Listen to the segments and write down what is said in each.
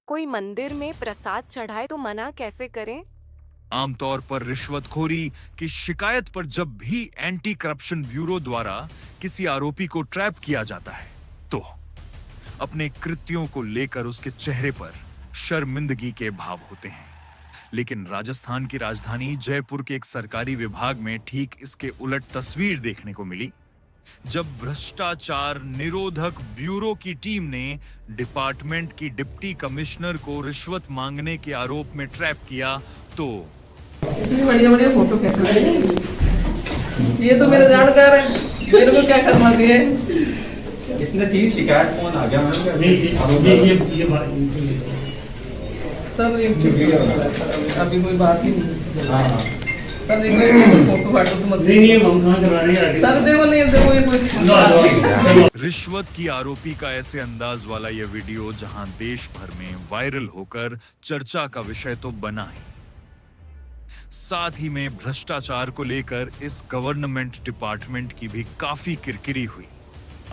कोई मंदिर में प्रसाद चढ़ाए तो मना कैसे करें? आमतौर पर रिश्वतखोरी की शिकायत पर जब भी एंटी करप्शन ब्यूरो द्वारा किसी आरोपी को ट्रैप किया जाता है, तो अपने कृत्यों को लेकर उसके चेहरे पर शर्मिंदगी के भाव होते हैं। लेकिन राजस्थान की राजधानी जयपुर के एक सरकारी विभाग में ठीक इसके उलट तस्वीर देखने को मिली, जब भ्रष्टाचार निरोधक ब्यूरो की टीम ने डिपार्टमेंट की डिप्टी कमिश्नर को रिश्वत मांगने के आरोप में ट्रैप किया तो इतनी बढ़िया बढ़िया फोटो कैसे लगी? ये तो मेरा जानकार है, मेरे को क्या करना दिए? इसने थी शिकायत, फोन आ गया मैडम। सर अभी कोई बात ही नहीं। सर देखो फोटो फाटो तो मत सर देखो नहीं देखो ये कोई रिश्वत की आरोपी का ऐसे अंदाज वाला यह वीडियो जहां देश भर में वायरल होकर चर्चा का विषय तो बना ही, साथ ही में भ्रष्टाचार को लेकर इस गवर्नमेंट डिपार्टमेंट की भी काफी किरकिरी हुई।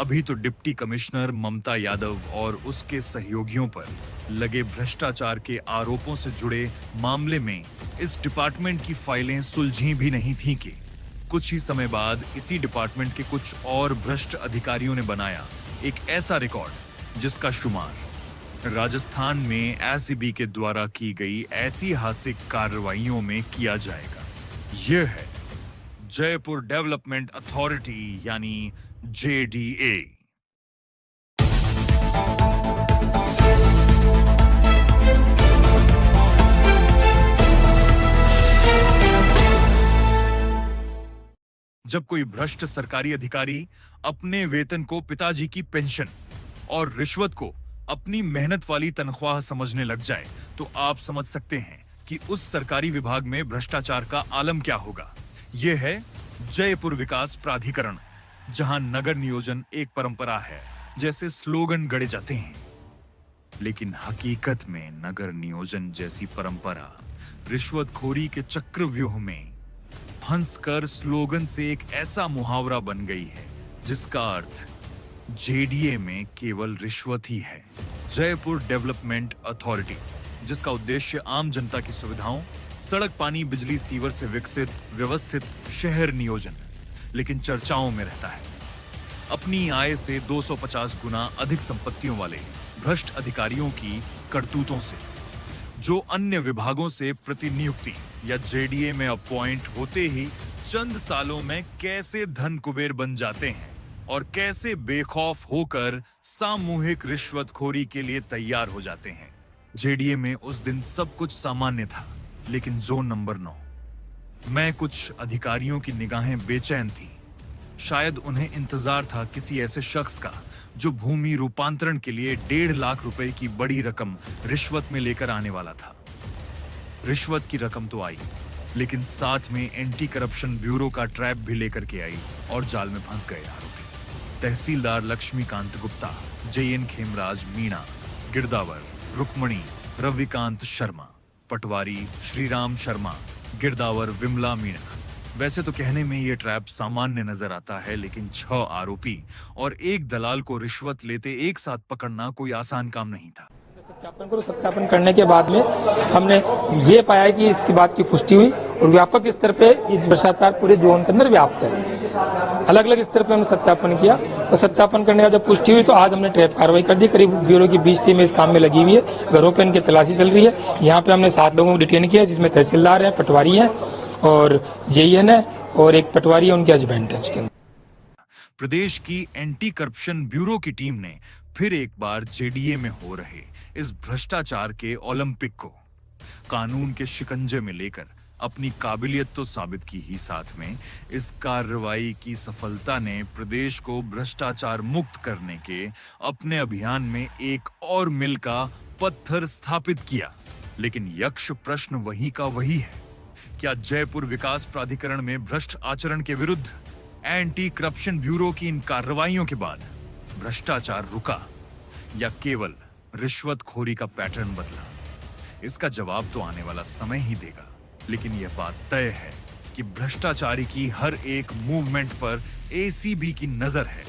अभी तो डिप्टी कमिश्नर ममता यादव और उसके सहयोगियों पर लगे भ्रष्टाचार के आरोपों से जुड़े मामले में इस डिपार्टमेंट की फाइलें सुलझी भी नहीं थीं कि कुछ ही समय बाद इसी डिपार्टमेंट के कुछ और भ्रष्ट अधिकारियों ने बनाया एक ऐसा रिकॉर्ड जिसका शुमार राजस्थान में एसीबी के द्वारा की गई ऐतिहासिक कार्रवाइयों में किया जाएगा। यह है जयपुर डेवलपमेंट अथॉरिटी यानी JDA। जब कोई भ्रष्ट सरकारी अधिकारी अपने वेतन को पिताजी की पेंशन और रिश्वत को अपनी मेहनत वाली तनख्वाह समझने लग जाए, तो आप समझ सकते हैं कि उस सरकारी विभाग में भ्रष्टाचार का आलम क्या होगा। यह है जयपुर विकास प्राधिकरण, जहां नगर नियोजन एक परंपरा है, जैसे स्लोगन गढ़े जाते हैं। लेकिन हकीकत में नगर नियोजन जैसी परंपरा रिश्वतखोरी के चक्रव्यूह में फंसकर स्लोगन से एक ऐसा मुहावरा बन गई है जिसका अर्थ JDA में केवल रिश्वत ही है। जयपुर डेवलपमेंट अथॉरिटी, जिसका उद्देश्य आम जनता की सुविधाओं, सड़क, पानी, बिजली, सीवर से विकसित व्यवस्थित शहर नियोजन, लेकिन चर्चाओं में रहता है। अपनी आय से 250 गुना अधिक संपत्तियों वाले भ्रष्ट अधिकारियों की करतूतों से, जो अन्य विभागों से प्रतिनियुक्ति या JDA में अपॉइंट होते ही चंद सालों में कैसे धन कुबेर बन जाते हैं और कैसे बेखौफ होकर सामूहिक रिश्वतखोरी के लिए तैयार हो जाते हैं। JDA में उस दिन सब कुछ सामान्य था, लेकिन जोन नंबर 9 में कुछ अधिकारियों की निगाहें बेचैन थी। शायद उन्हें इंतजार था किसी ऐसे शख्स का जो भूमि रूपांतरण के लिए 1.5 लाख रुपए की बड़ी रकम रिश्वत में लेकर आने वाला था। रिश्वत की रकम तो आई, लेकिन साथ में एंटी करप्शन ब्यूरो का ट्रैप भी लेकर के आई और जाल में फंस गए आरोपी। तहसीलदार लक्ष्मीकांत गुप्ता, JN खेमराज मीणा, गिरदावर रुक्मणी, रविकांत शर्मा, पटवारी श्रीराम शर्मा, गिरदावर विमला मीणा। वैसे तो कहने में ये ट्रैप सामान्य नजर आता है, लेकिन 6 आरोपी और एक दलाल को रिश्वत लेते एक साथ पकड़ना कोई आसान काम नहीं था। सत्यापन करने के बाद में हमने ये पाया कि इसकी बात की पुष्टि हुई और व्यापक स्तर पे भ्रष्टाचार पूरे जोन के अंदर व्याप्त है। अलग अलग स्तर पे हमने सत्यापन किया और सत्यापन करने के बाद जब पुष्टि हुई तो आज हमने ट्रैप कार्रवाई कर दी। करीब ब्यूरो की 20 टीमें इस काम में लगी हुई है। घरों पे इनकी तलाशी चल रही है। यहाँ पे हमने 7 लोगों को डिटेन किया, जिसमें तहसीलदार है, पटवारी है और JN है और एक पटवारी है, उनके हस्बैंड है। उसके प्रदेश की एंटी करप्शन ब्यूरो की टीम ने फिर एक बार JDA में हो रहे इस भ्रष्टाचार के ओलंपिक को कानून के शिकंजे में लेकर अपनी काबिलियत तो साबित की ही, साथ में इस कार्रवाई की सफलता ने प्रदेश को भ्रष्टाचार मुक्त करने के अपने अभियान में एक और मील का पत्थर स्थापित किया। लेकिन यक्ष प्रश्न वही का वही है, क्या जयपुर विकास प्राधिकरण में भ्रष्ट आचरण के विरुद्ध एंटी करप्शन ब्यूरो की इन कार्रवाइयों के बाद भ्रष्टाचार रुका या केवल रिश्वतखोरी का पैटर्न बदला? इसका जवाब तो आने वाला समय ही देगा। लेकिन यह बात तय है कि भ्रष्टाचारी की हर एक मूवमेंट पर ACB की नजर है।